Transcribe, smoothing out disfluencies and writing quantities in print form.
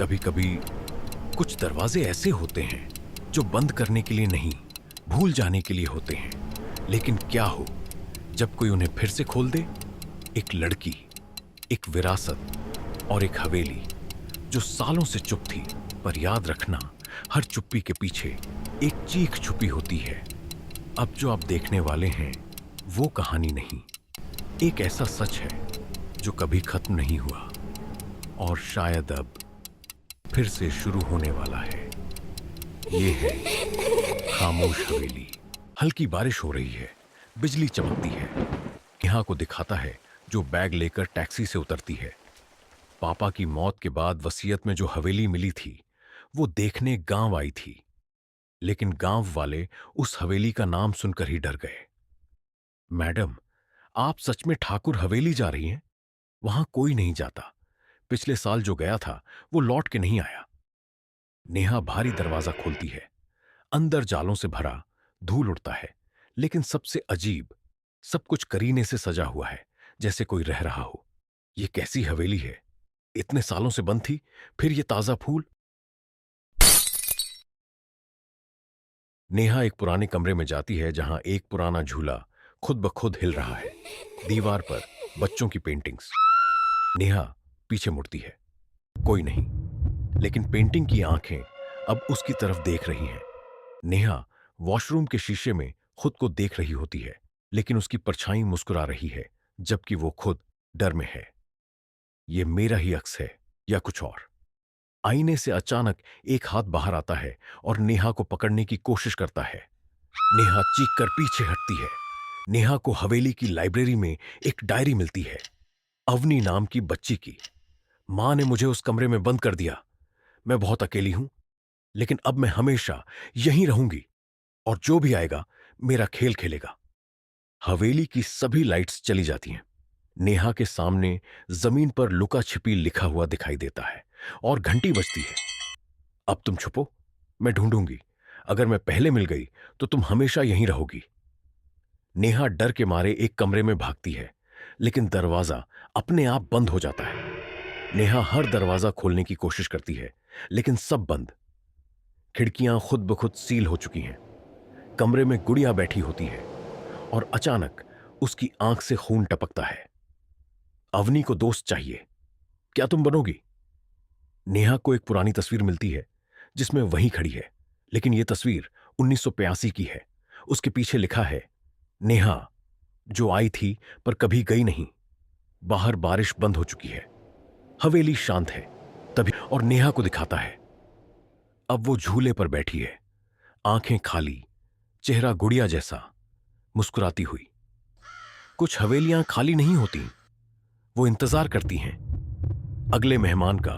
कभी कभी कुछ दरवाजे ऐसे होते हैं जो बंद करने के लिए नहीं, भूल जाने के लिए होते हैं। लेकिन क्या हो जब कोई उन्हें फिर से खोल दे? एक लड़की, एक विरासत और एक हवेली जो सालों से चुप थी। पर याद रखना, हर चुप्पी के पीछे एक चीख छुपी होती है। अब जो आप देखने वाले हैं वो कहानी नहीं, एक ऐसा सच है जो कभी खत्म नहीं हुआ और शायद अब फिर से शुरू होने वाला है। ये है खामोश हवेली। हल्की बारिश हो रही है, बिजली चमकती है। नेहा को दिखाता है जो बैग लेकर टैक्सी से उतरती है। पापा की मौत के बाद वसीयत में जो हवेली मिली थी वो देखने गांव आई थी, लेकिन गांव वाले उस हवेली का नाम सुनकर ही डर गए। मैडम, आप सच में ठाकुर हवेली जा रही हैं? वहां कोई नहीं जाता। पिछले साल जो गया था वो लौट के नहीं आया। नेहा भारी दरवाजा खोलती है। अंदर जालों से भरा धूल उड़ता है, लेकिन सबसे अजीब, सब कुछ करीने से सजा हुआ है, जैसे कोई रह रहा हो। ये कैसी हवेली है? इतने सालों से बंद थी, फिर ये ताजा फूल। नेहा एक पुराने कमरे में जाती है जहां एक पुराना झूला खुद ब खुद हिल रहा है। दीवार पर बच्चों की पेंटिंग्स। नेहा पीछे मुड़ती है, कोई नहीं, लेकिन पेंटिंग की आंखें अब उसकी तरफ देख रही हैं। नेहा वॉशरूम के शीशे में खुद को देख रही होती है, लेकिन उसकी परछाई मुस्कुरा रही है, जबकि वो खुद डर में है। ये मेरा ही अक्स है या कुछ और? आईने से अचानक एक हाथ बाहर आता है और नेहा को पकड़ने की कोशिश करता है। नेहा चीख कर पीछे हटती है। नेहा को हवेली की लाइब्रेरी में एक डायरी मिलती है, अवनी नाम की बच्ची की। मां ने मुझे उस कमरे में बंद कर दिया। मैं बहुत अकेली हूं, लेकिन अब मैं हमेशा यहीं रहूंगी और जो भी आएगा मेरा खेल खेलेगा। हवेली की सभी लाइट्स चली जाती हैं। नेहा के सामने जमीन पर लुका छिपी लिखा हुआ दिखाई देता है और घंटी बजती है। अब तुम छुपो, मैं ढूंढूंगी। अगर मैं पहले मिल गई तो तुम हमेशा यहीं रहोगी। नेहा डर के मारे एक कमरे में भागती है, लेकिन दरवाजा अपने आप बंद हो जाता है। नेहा हर दरवाजा खोलने की कोशिश करती है, लेकिन सब बंद। खिड़कियां खुद ब खुद सील हो चुकी हैं। कमरे में गुड़िया बैठी होती है और अचानक उसकी आंख से खून टपकता है। अवनी को दोस्त चाहिए, क्या तुम बनोगी? नेहा को एक पुरानी तस्वीर मिलती है जिसमें वही खड़ी है, लेकिन यह तस्वीर 1985 की है। उसके पीछे लिखा है, नेहा जो आई थी पर कभी गई नहीं। बाहर बारिश बंद हो चुकी है, हवेली शांत है। तभी और नेहा को दिखाता है, अब वो झूले पर बैठी है, आंखें खाली, चेहरा गुड़िया जैसा, मुस्कुराती हुई। कुछ हवेलियां खाली नहीं होती, वो इंतजार करती हैं अगले मेहमान का।